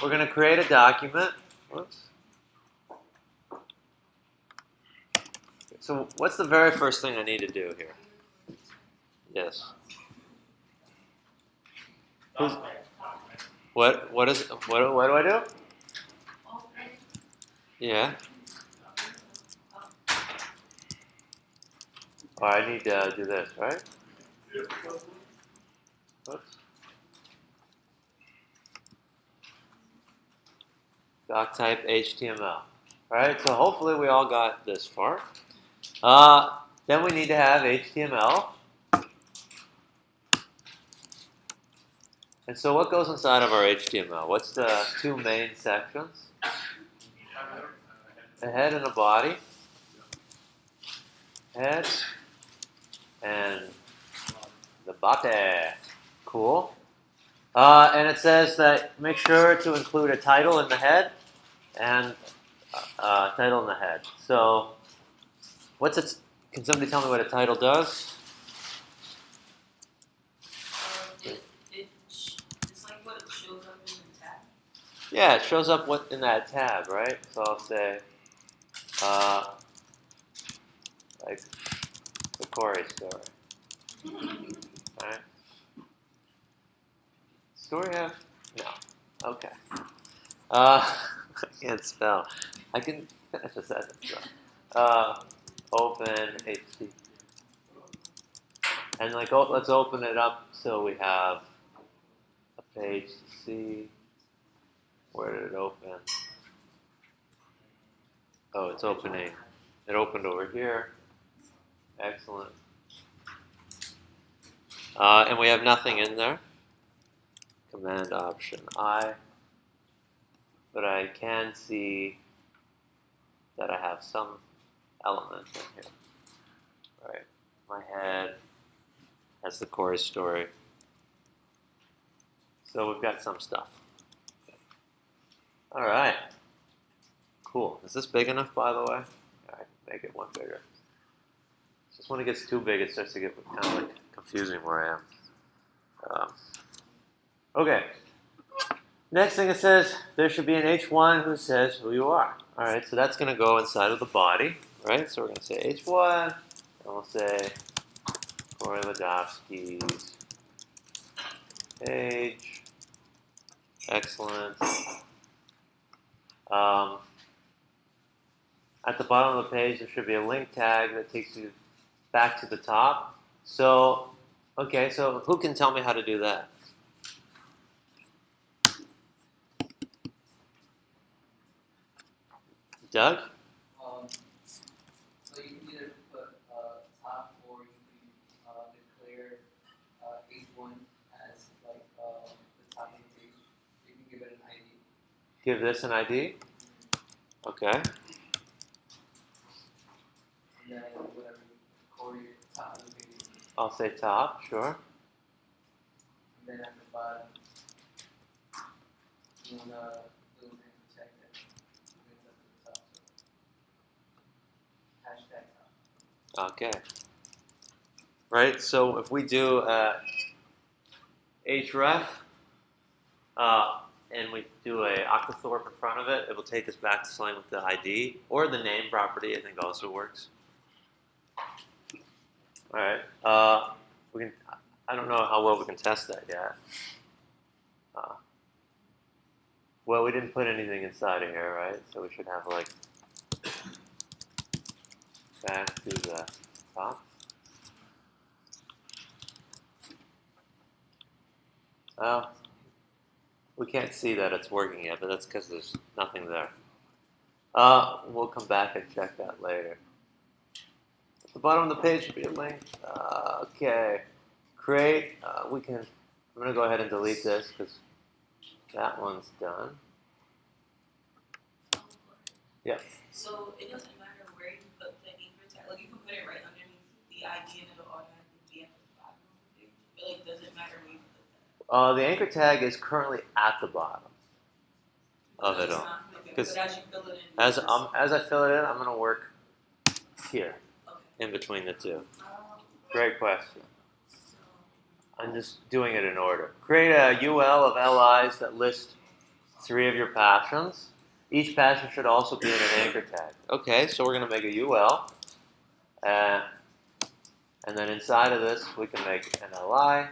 we're going to create a document. Whoops. So what's the very first thing I need to do here? Yes. What do I do? Yeah. Oh, I need to do this, right? Oops. Doc type HTML. Alright, so hopefully we all got this far. Then we need to have HTML. And so what goes inside of our HTML? What's the two main sections? A head and a body. Head and the body. Cool. And it says that make sure to include a title in the head and title in the head. So what's it? Can somebody tell me what a title does? It's like what shows up in the tab. Yeah, it shows up in that tab, right? So I'll say, like the Corey story. Right? Story have? No. Okay. I can't spell. I can finish a sentence though. Open HT. And like, let's open it up so we have a page to see. Where did it open? Oh, it's opening. It opened over here. Excellent. And we have nothing in there. Command Option I. But I can see that I have some element in here. Right. My head has the Corey story. So we've got some stuff. All right. Cool. Is this big enough, by the way? I can make it one bigger. Just when it gets too big, it starts to get kind of like confusing where I am. Okay. Next thing it says, there should be an H1 who says who you are. All right, so that's going to go inside of the body, right? So we're going to say H1, and we'll say Corey Ladovsky's page. Excellent. At the bottom of the page, there should be a link tag that takes you back to the top. So, okay, so who can tell me how to do that? Doug? So you can either put top or you can declare H1 as like the top of the page. You can give it an ID. Give this an ID? Okay. And then whatever core your top of the page. I'll say top, sure. And then at the bottom, you want to do an anchor tag that brings up to the top. So hashtag top. Okay. Right, so if we do href and we do a octothorpe in front of it, it will take us back to something with the ID or the name property. I think also works. All right. We can. I don't know how well we can test that yet. Well, we didn't put anything inside of here, right? So we should have like back to the top. Oh, we can't see that it's working yet, but that's because there's nothing there. We'll come back and check that later. At the bottom of the page should be a link. Okay. Create. We can. I'm going to go ahead and delete this because that one's done. Yep. So it doesn't matter where you put the anchor tag. Like you can put it right underneath the ID and it'll automatically be at the bottom of the page. But like, does it matter where you put that? The anchor tag is currently at the bottom of it all. Because as you fill it in. As I fill it in, I'm going to work here, Okay. in between the two. Great question. I'm just doing it in order. Create a UL of LIs that list 3 of your passions. Each passion should also be in an anchor tag. Okay, so we're going to make a UL. And then inside of this, we can make an LI.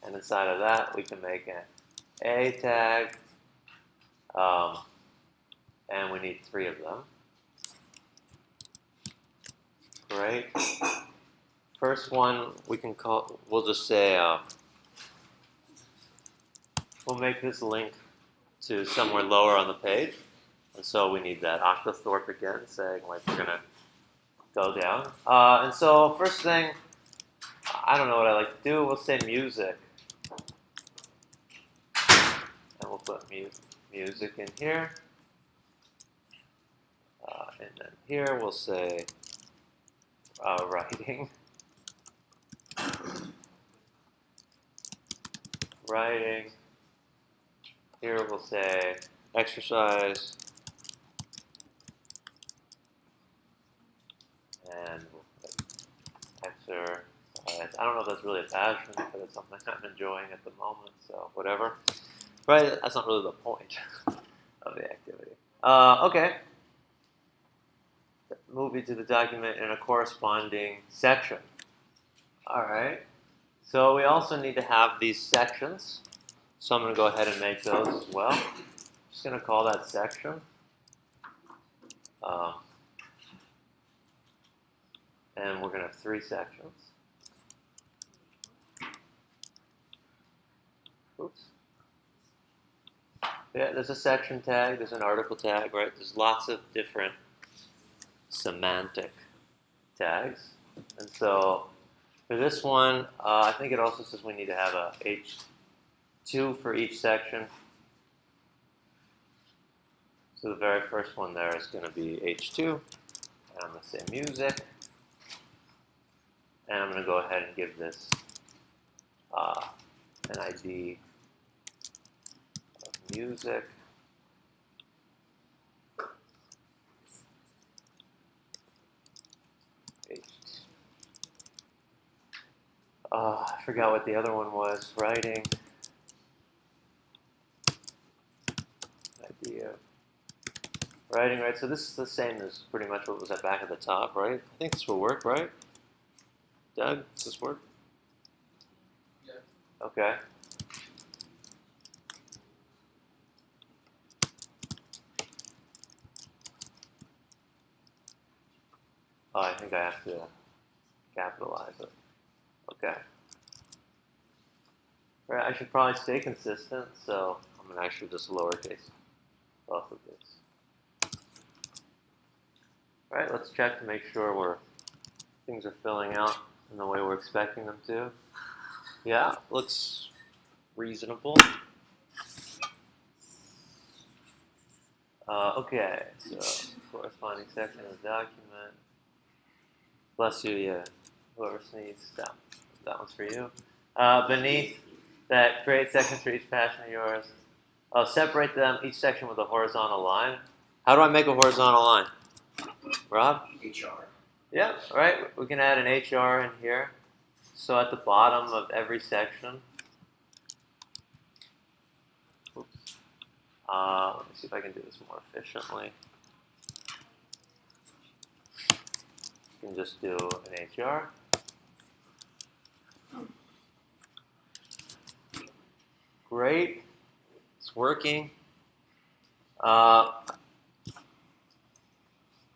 And inside of that, we can make an A tag. And we need 3 of them. Great. First one we can call, we'll just say, we'll make this link to somewhere lower on the page. And so we need that octothorpe again, saying like we're going to go down. And so first thing, I don't know what I like to do. We'll say music. And we'll put music in here. And then here we'll say writing. Writing. Here we'll say exercise. And we'll put exercise. I don't know if that's really a passion, but it's something I'm enjoying at the moment, so whatever. Right? That's not really the point of the activity. Okay. Move it to the document in a corresponding section. All right. So we also need to have these sections. So I'm going to go ahead and make those as well. I'm just going to call that section. And we're going to have 3 sections. Oops. Yeah, there's a section tag, there's an article tag, right? There's lots of different semantic tags. And so for this one, I think it also says we need to have a H2 for each section. So the very first one there is going to be H2. And I'm going to say music. And I'm going to go ahead and give this an ID of music. I forgot what the other one was. Writing. Idea. Writing, right? So this is the same as pretty much what was at back at the top, right? I think this will work, right? Doug, does this work? Yeah. Okay. Oh, I think I have to capitalize it. Okay. Right, I should probably stay consistent, so I'm going to actually just lowercase both of these. All right, let's check to make sure things are filling out in the way we're expecting them to. Yeah, looks reasonable. Okay, so corresponding section of the document. Bless you, yeah. Whoever sneezes, that one's for you. Beneath that, create sections for each passion of yours. Separate them, each section with a horizontal line. How do I make a horizontal line? Rob? HR. Yeah, all right. We can add an HR in here. So at the bottom of every section. Oops. Let me see if I can do this more efficiently. You can just do an HR. Great. It's working.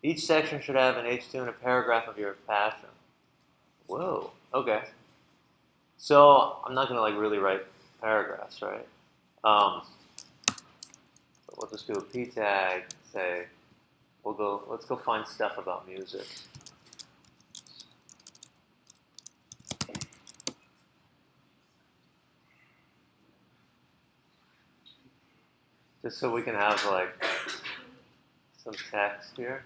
Each section should have an H2 and a paragraph of your passion. Whoa. Okay. So I'm not gonna like really write paragraphs, right? But we'll just do a P tag. Say, let's go find stuff about music. Just so we can have like some text here.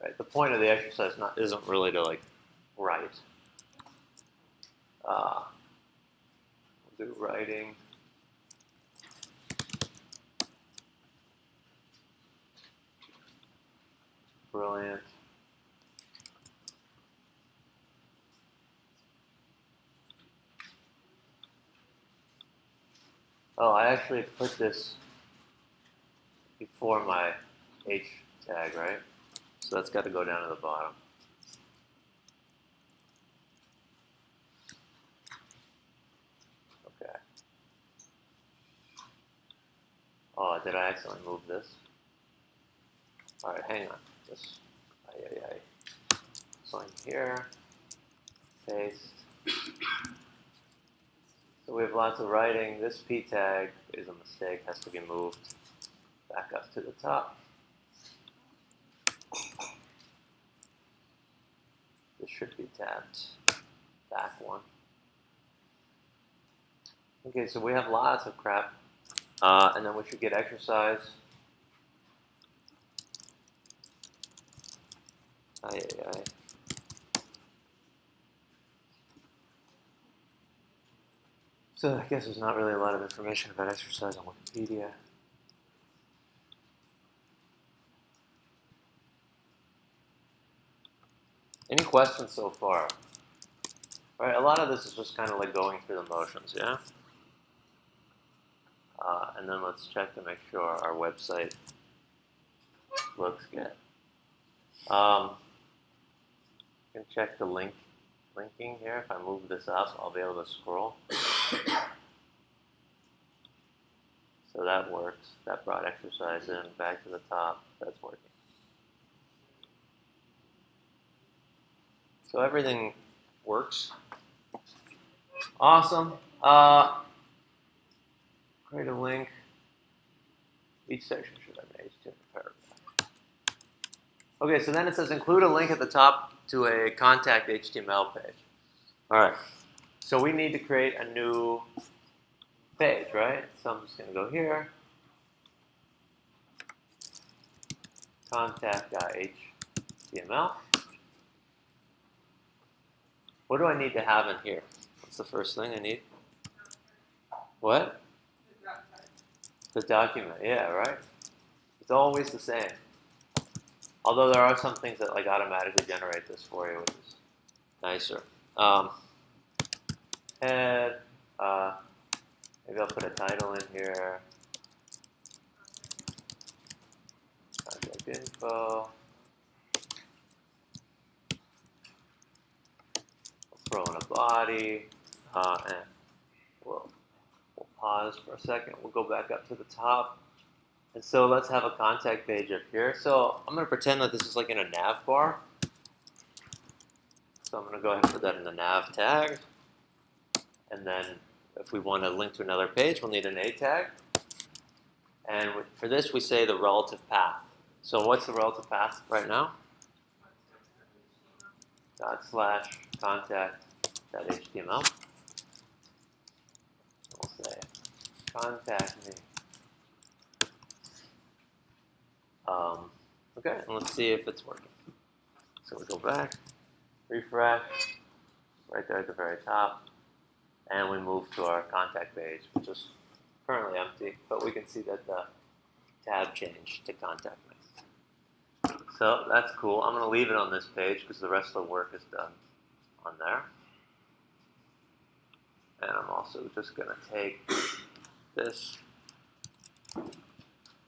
Right. The point of the exercise isn't really to like write. We'll do writing. Brilliant. Oh, I actually put this before my H tag, right? So that's got to go down to the bottom. Okay. Oh, did I accidentally move this? All right, hang on. Just, so in here, paste. So we have lots of writing. This P tag is a mistake, has to be moved back up to the top. This should be tabbed back one. Okay, so we have lots of crap. And then we should get exercise. So I guess there's not really a lot of information about exercise on Wikipedia. Any questions so far? All right, a lot of this is just kind of like going through the motions, yeah? And then let's check to make sure our website looks good. You can check the linking here. If I move this up, I'll be able to scroll. So that works. That brought exercise in back to the top. That's working. So everything works. Awesome. Create a link. Each section should have an HTML paragraph. Okay, so then it says include a link at the top to a contact HTML page. All right. So we need to create a new page, right? So I'm just going to go here. Contact.html. What do I need to have in here? What's the first thing I need? What? The document. Yeah, right? It's always the same. Although there are some things that like automatically generate this for you, which is nicer. Head. Maybe I'll put a title in here. Contact info. We'll throw in a body. And we'll pause for a second. We'll go back up to the top. And so let's have a contact page up here. So I'm going to pretend that this is like in a nav bar. So I'm going to go ahead and put that in the nav tag. And then if we want to link to another page, we'll need an A tag. And for this, we say the relative path. So what's the relative path right now? /contact.html. We'll say contact me. Okay, and let's see if it's working. So we go back, refresh, right there at the very top, and we move to our contact page, which is currently empty, but we can see that the tab changed to contact me. So that's cool. I'm going to leave it on this page because the rest of the work is done on there. And I'm also just going to take this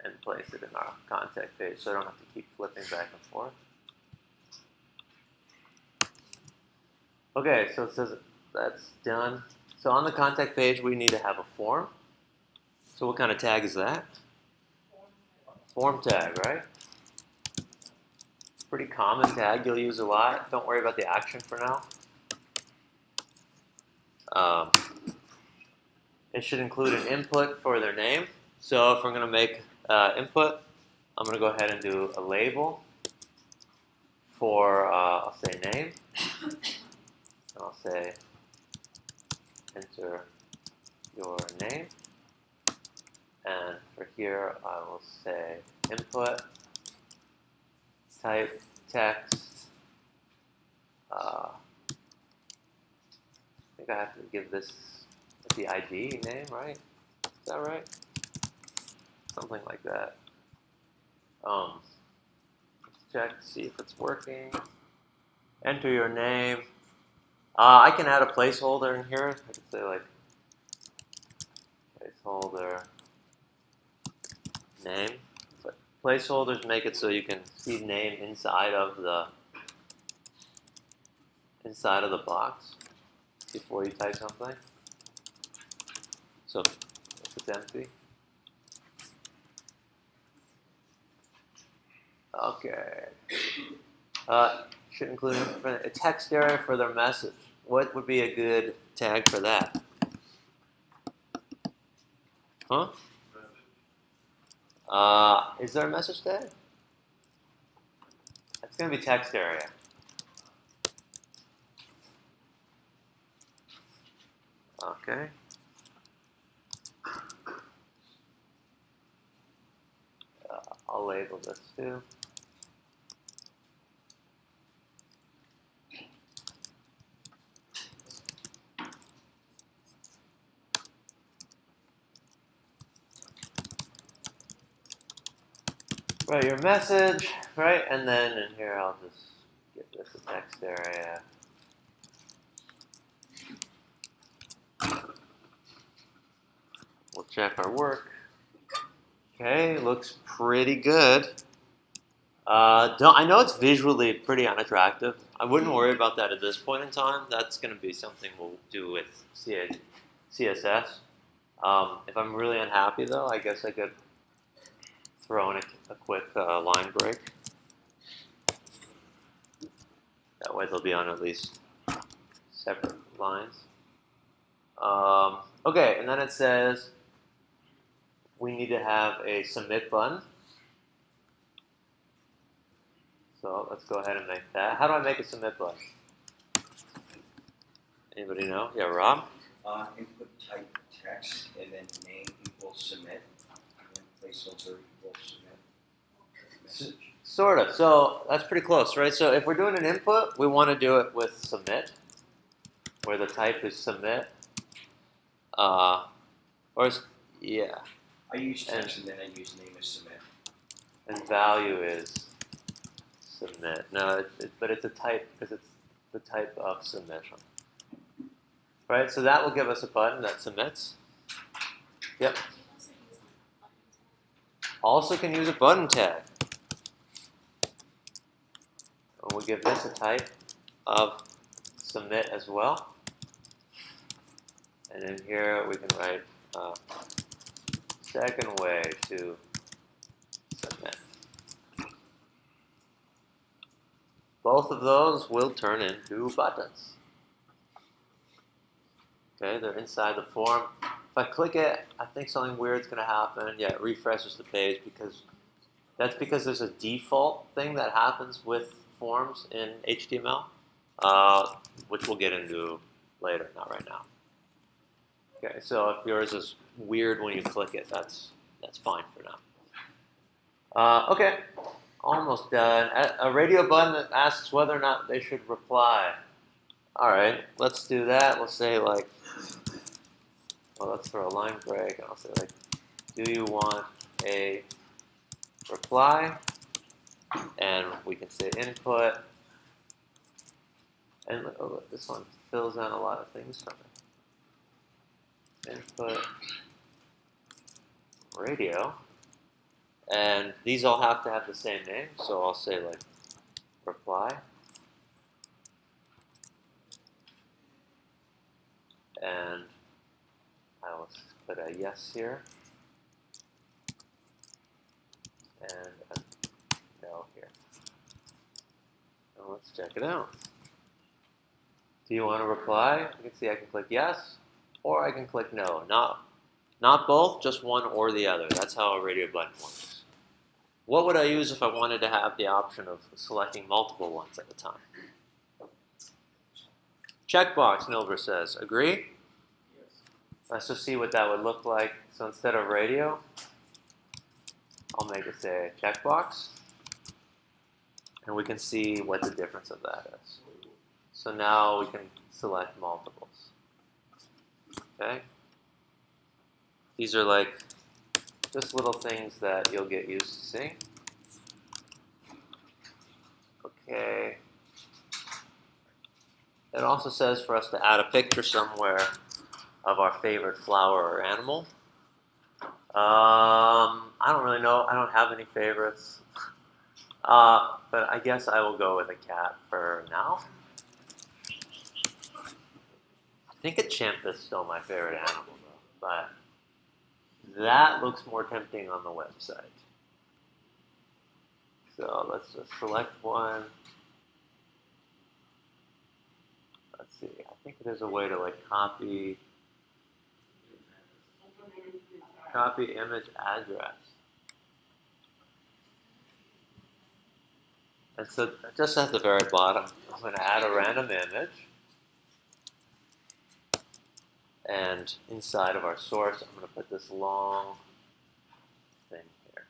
and place it in our contact page so I don't have to keep flipping back and forth. Okay, so it says that's done. So on the contact page, we need to have a form. So what kind of tag is that? Form tag, right? Pretty common tag you'll use a lot. Don't worry about the action for now. It should include an input for their name. So if we're going to make input, I'm going to go ahead and do a label for, I'll say name. I'll say enter your name. And for here, I will say input, type text. I think I have to give this the ID name, right? Is that right? Something like that. Let's check to see if it's working. Enter your name. I can add a placeholder in here. I could say like, okay, placeholder name. But placeholders make it so you can see name inside of the box before you type something. So if it's empty. Okay. Should include a text area for their message. What would be a good tag for that? Huh? Is there a message tag? It's going to be text area. Okay. I'll label this too. Right, your message, right? And then in here I'll just give this a text area. We'll check our work. Okay, looks pretty good. I know it's visually pretty unattractive. I wouldn't worry about that at this point in time. That's going to be something we'll do with CSS. If I'm really unhappy, though, I guess I could throw in a quick line break. That way they'll be on at least separate lines. Okay, and then it says we need to have a submit button. So let's go ahead and make that. How do I make a submit button? Anybody know? Yeah, Rob? Input type text and then name equals submit, and then placeholder equals submit message. Sort of. So that's pretty close, right? So if we're doing an input, we want to do it with submit, where the type is submit. Yeah. I use text and then I use name as submit. And value is submit. No, but it's a type because it's the type of submission. Right? So that will give us a button that submits. Yep. Also can use a button tag. And we'll give this a type of submit as well. And in here we can write second way to submit. Both of those will turn into buttons. Okay, they're inside the form. If I click it, I think something weird's going to happen. Yeah, it refreshes the page because there's a default thing that happens with forms in HTML, which we'll get into later, not right now. Okay, so if yours is weird when you click it, that's fine for now. Okay, almost done. A radio button that asks whether or not they should reply. All right, let's do that. We'll say like, well, let's throw a line break, and I'll say like, do you want a reply? And we can say input. And look, this one fills in a lot of things for me. Input radio. And these all have to have the same name, so I'll say like reply. And I will put a yes here. And a no here. And let's check it out. Do you want to reply? You can see I can click yes, or I can click no. Not both, just one or the other. That's how a radio button works. What would I use if I wanted to have the option of selecting multiple ones at a time? Checkbox, Nilber says. Agree? Yes. Let's just see what that would look like. So instead of radio, I'll make it say checkbox. And we can see what the difference of that is. So now we can select multiples. Okay? These are like just little things that you'll get used to seeing. Okay. It also says for us to add a picture somewhere of our favorite flower or animal. I don't really know. I don't have any favorites. But I guess I will go with a cat for now. I think a chimp is still my favorite animal, though. But that looks more tempting on the website. So let's just select one. Let's see. I think there's a way to like copy image address. And so just at the very bottom, I'm going to add a random image. And inside of our source, I'm going to put this long thing here.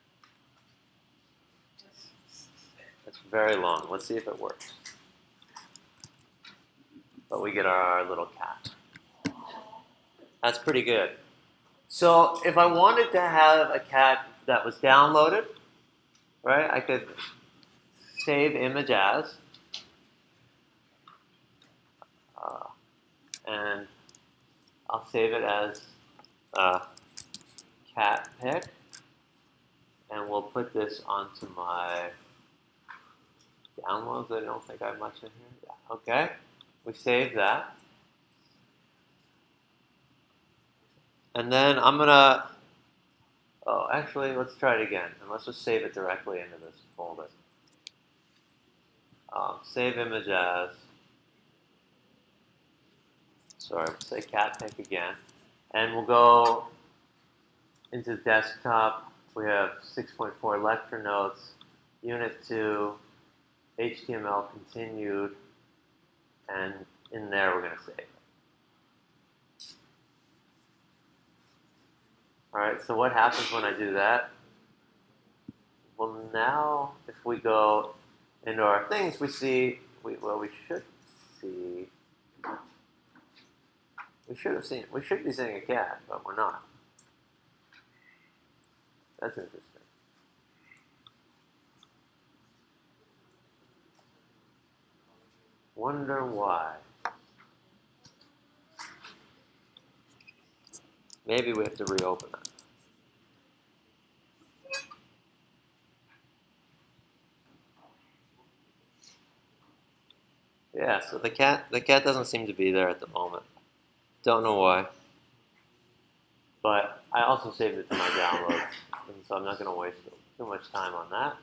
It's very long. Let's see if it works. But we get our little cat. That's pretty good. So if I wanted to have a cat that was downloaded, right, I could save image as, and I'll save it as cat pic, and we'll put this onto my downloads. I don't think I have much in here. Yeah. Okay, we save that. And then I'm gonna, oh, actually, let's try it again. And let's just save it directly into this folder. Save image as, sorry, we'll say cat pic again. And we'll go into desktop. We have 6.4 lecture notes, unit 2, HTML continued, and in there we're going to save it. All right, so what happens when I do that? Well, now if we go into our things, we see, we should see, we should be seeing a cat, but we're not. That's interesting. Wonder why. Maybe we have to reopen it. Yeah, so the cat doesn't seem to be there at the moment. Don't know why. But I also saved it to my downloads, and so I'm not going to waste too much time on that.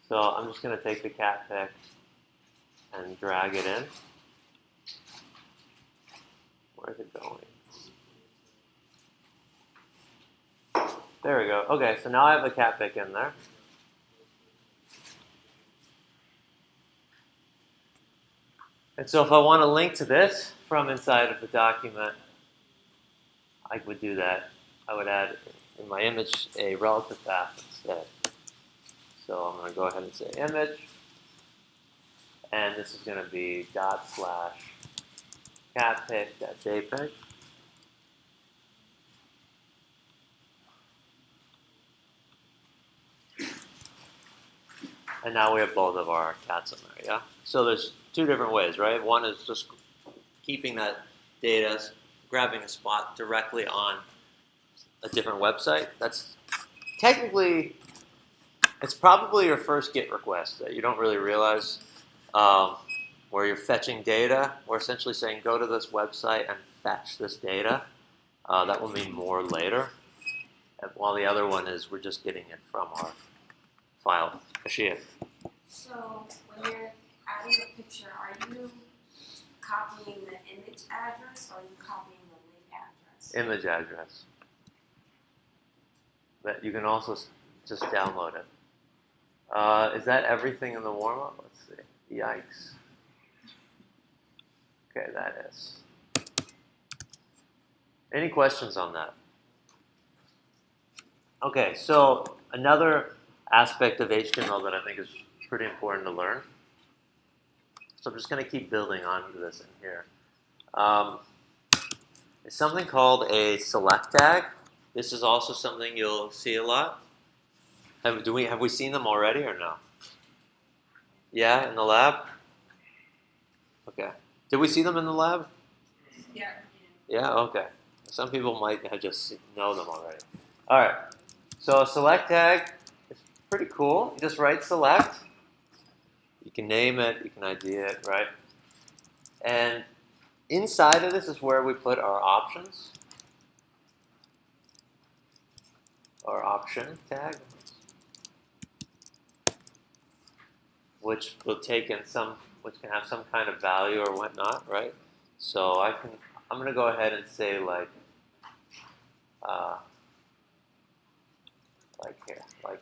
So I'm just going to take the cat pic and drag it in. Where's it going? There we go. Okay, so now I have the cat pic in there. And so if I want to link to this from inside of the document, I would do that. I would add in my image a relative path instead. So I'm going to go ahead and say image. And this is going to be ./catpic.jpg. And now we have both of our cats in there, yeah? So there's two different ways, right? One is just keeping that data, grabbing a spot directly on a different website. That's technically, it's probably your first GET request that you don't really realize, where you're fetching data. We're essentially saying go to this website and fetch this data. That will mean more later. And while the other one is we're just getting it from our file. Ashia. So when you're adding a picture, are you copying the image address or are you copying the link address? Image address. But you can also just download it. Is that everything in the warm-up? Let's see. Yikes. Okay, that is. Any questions on that? Okay, so another aspect of HTML that I think is pretty important to learn. So I'm just going to keep building onto this in here. It's something called a select tag. This is also something you'll see a lot. Have we seen them already or no? Yeah, in the lab? Okay. Did we see them in the lab? Yeah. Yeah, okay. Some people might have just know them already. All right. So a select tag is pretty cool. You just write select. You can name it. You can ID it, right? And inside of this is where we put our options. Our option tag, which will take in which can have some kind of value or whatnot, right? So I'm gonna go ahead and say like here, like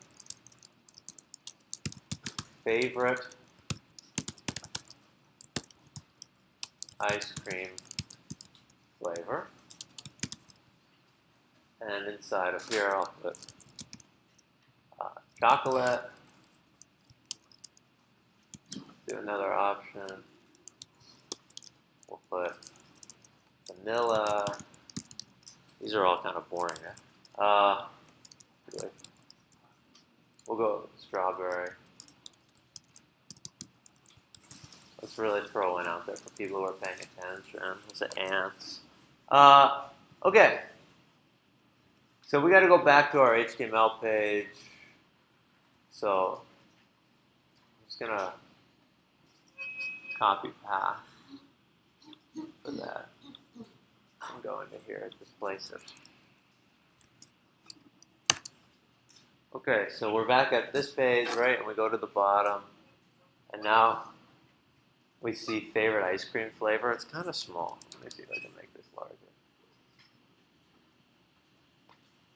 favorite ice cream flavor, and inside of here I'll put chocolate. Do another option. We'll put vanilla. These are all kind of boring. We'll go strawberry. Let's really throw one out there for people who are paying attention. We'll say ants. Okay. So we got to go back to our HTML page. So I'm just gonna copy path for that. I'm going to here, displace it. Okay, so we're back at this page, right? And we go to the bottom, and now we see favorite ice cream flavor. It's kind of small. Let me see if I can make this larger.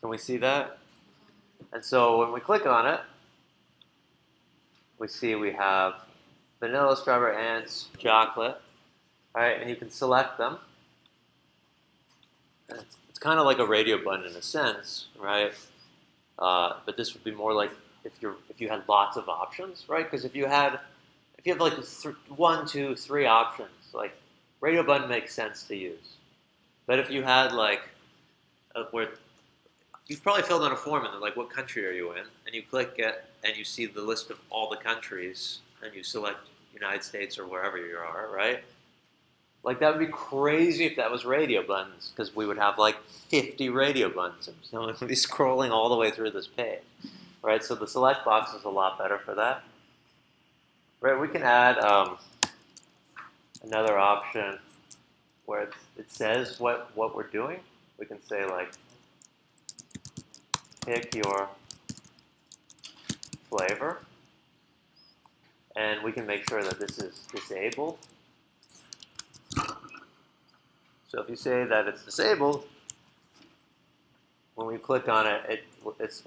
Can we see that? And so when we click on it, we see we have vanilla, strawberry, ants, chocolate. All right, and you can select them. And it's kind of like a radio button in a sense, right? But this would be more like if you had lots of options, right? Because if you have like 1, 2, 3 options, like radio button makes sense to use. But if you had like where you've probably filled out a form and they're like, what country are you in? And you click it and you see the list of all the countries and you select United States or wherever you are, right? Like that would be crazy if that was radio buttons, because we would have like 50 radio buttons and someone would be scrolling all the way through this page, right? So the select box is a lot better for that. Right, we can add another option where it says what we're doing. We can say like, pick your flavor, and we can make sure that this is disabled. So if you say that it's disabled, when we click on it, it's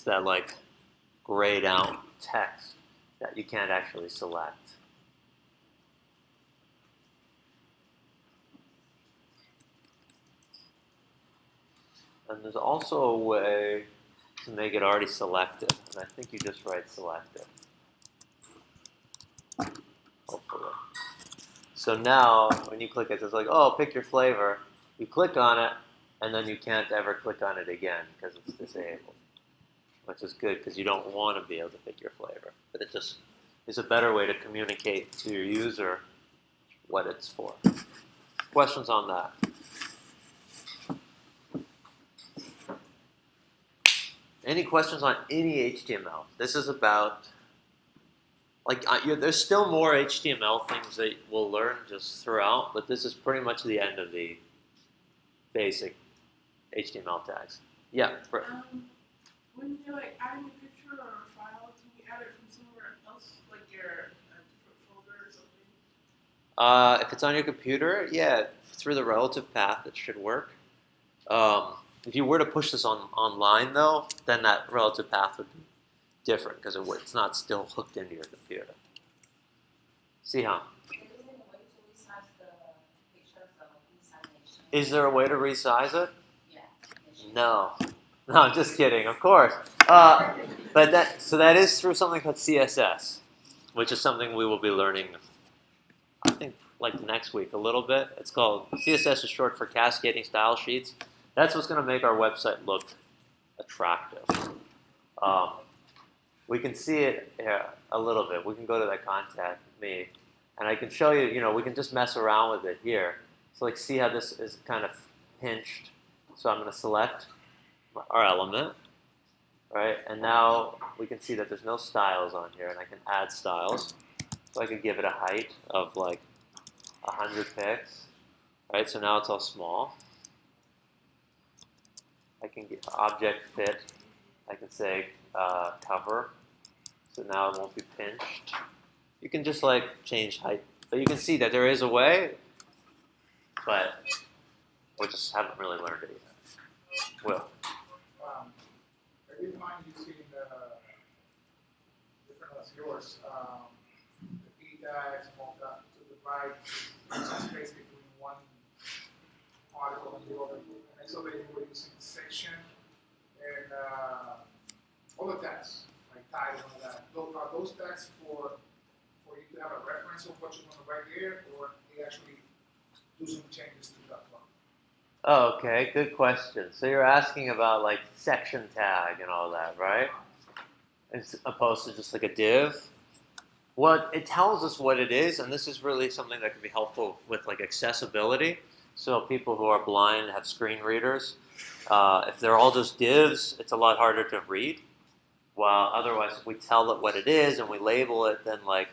that like grayed out text that you can't actually select. And there's also a way to make it already selected, and I think you just write selected. Hopefully. So now, when you click it, it's like, oh, pick your flavor. You click on it, and then you can't ever click on it again because it's disabled, which is good because you don't want to be able to pick your flavor. But it just is a better way to communicate to your user what it's for. Questions on that? Any questions on any HTML? This is about, like, there's still more HTML things that we'll learn just throughout, but this is pretty much the end of the basic HTML tags. Yeah. When you're like adding a picture or a file, can you add it from somewhere else, like your different folder or something? If it's on your computer, yeah, through the relative path, it should work. If you were to push this online, though, then that relative path would be different because it's not still hooked into your computer. See how? Is there a way to resize it? Yeah. No. No, I'm just kidding, of course. But that is through something called CSS, which is something we will be learning, I think, like next week a little bit. It's called, CSS is short for Cascading Style Sheets. That's what's going to make our website look attractive. We can see it here a little bit. We can go to that contact me, and I can show you, we can just mess around with it here. So like, see how this is kind of pinched. So I'm going to select our element, right? And now we can see that there's no styles on here, and I can add styles. So I could give it a height of like 100 pixels, right? So now it's all small. I can get object fit. I can say cover. So now it won't be pinched. You can just like change height, but you can see that there is a way, but we just haven't really learned it yet. Will. Every time you see different as yours, the P tags, all that to the right, some space between one article and the other. And I saw that you were using section and all the tags, like title and all that. Are those tags for you to have a reference of what you want to write there, or they actually do some changes to that one? Oh, okay, good question. So you're asking about like section tag and all that, right? As opposed to just like a div. Well, it tells us what it is, and this is really something that can be helpful with like accessibility. So people who are blind have screen readers. If they're all just divs, it's a lot harder to read. While otherwise, if we tell it what it is and we label it, then like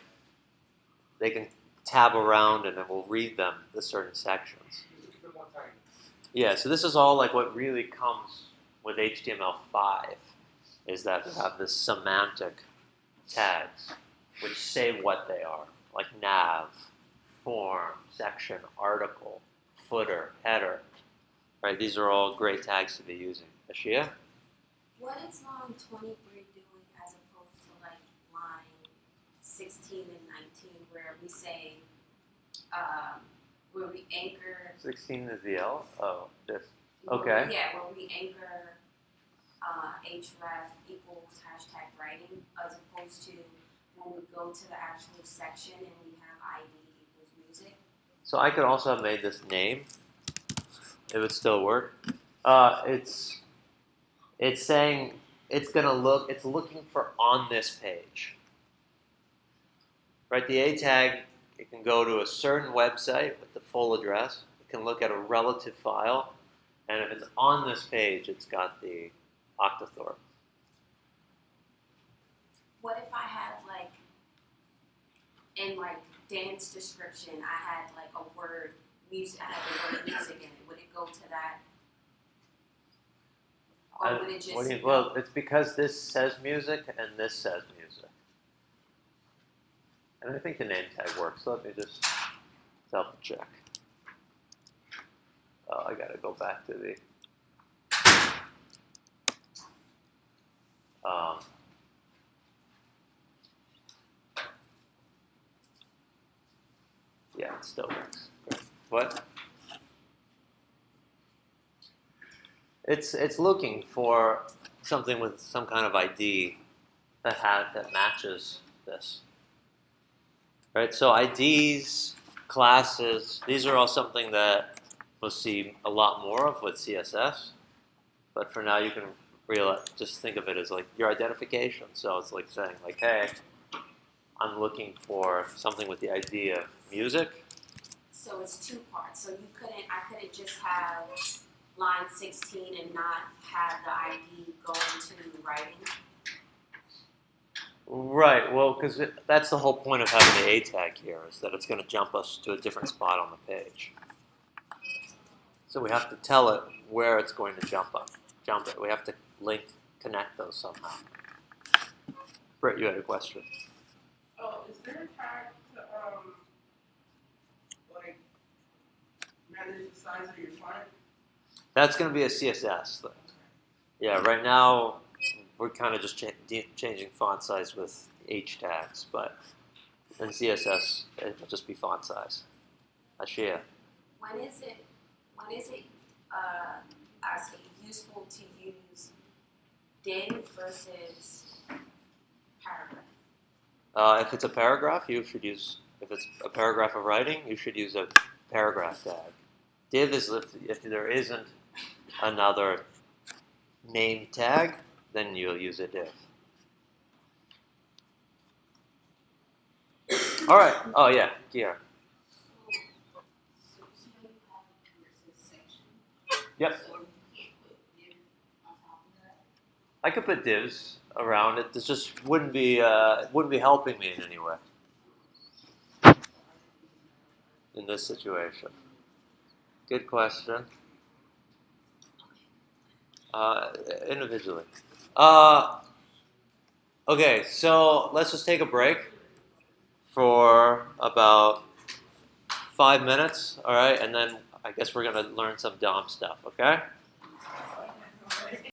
they can tab around and then we'll read them the certain sections. Just to keep it more tight. Yeah, so this is all like what really comes with HTML5 is that we have this semantic tags which say what they are, like nav, form, section, article, footer, header. Right? These are all great tags to be using. Ashia? What is line 23 doing as opposed to like line 16 and 19 where we say, where we anchor 16 is the L? Oh, this. where Okay. we- yeah, where we anchor href equals hashtag writing as opposed to when we go to the actual section and we have ID equals music. So I could also have made this name. It would still work. It's saying it's looking for on this page. Right, the A tag, it can go to a certain website with the full address. It can look at a relative file, and if it's on this page, it's got the octothorpe. What if I had like in like dance description, I had like a word music, I had the word music in it. Would it go to that? Or would it just Well, it's because this says music and this says music. And I think the name tag works. So let me just double check. Oh, I gotta go back to the yeah, it still works. Great. What? It's looking for something with some kind of ID that matches this. Right? So IDs, classes, these are all something that we'll see a lot more of with CSS. But for now, you can just think of it as like your identification. So it's like saying like, hey, I'm looking for something with the ID of music. So it's two parts. So I couldn't just have line 16 and not have the ID going to writing. Right, well, because that's the whole point of having the A tag here, is that it's going to jump us to a different spot on the page. So we have to tell it where it's going to jump it. We have to connect those somehow. Britt, you had a question. Oh, is there a tag to like manage the size of your font? That's going to be a CSS thing. Yeah, right now we're kind of just changing font size with H tags, but in CSS it'll just be font size. Ashia. When is it I say useful to use div versus paragraph? If it's a paragraph, if it's a paragraph of writing, you should use a paragraph tag. Div is if there isn't another name tag, then you'll use a div. All right. Oh yeah, Kiara. Yep. I could put divs around it. This just wouldn't be helping me in any way in this situation. Good question. Individually. Okay, so let's just take a break for about 5 minutes, all right? And then I guess we're gonna learn some DOM stuff, okay?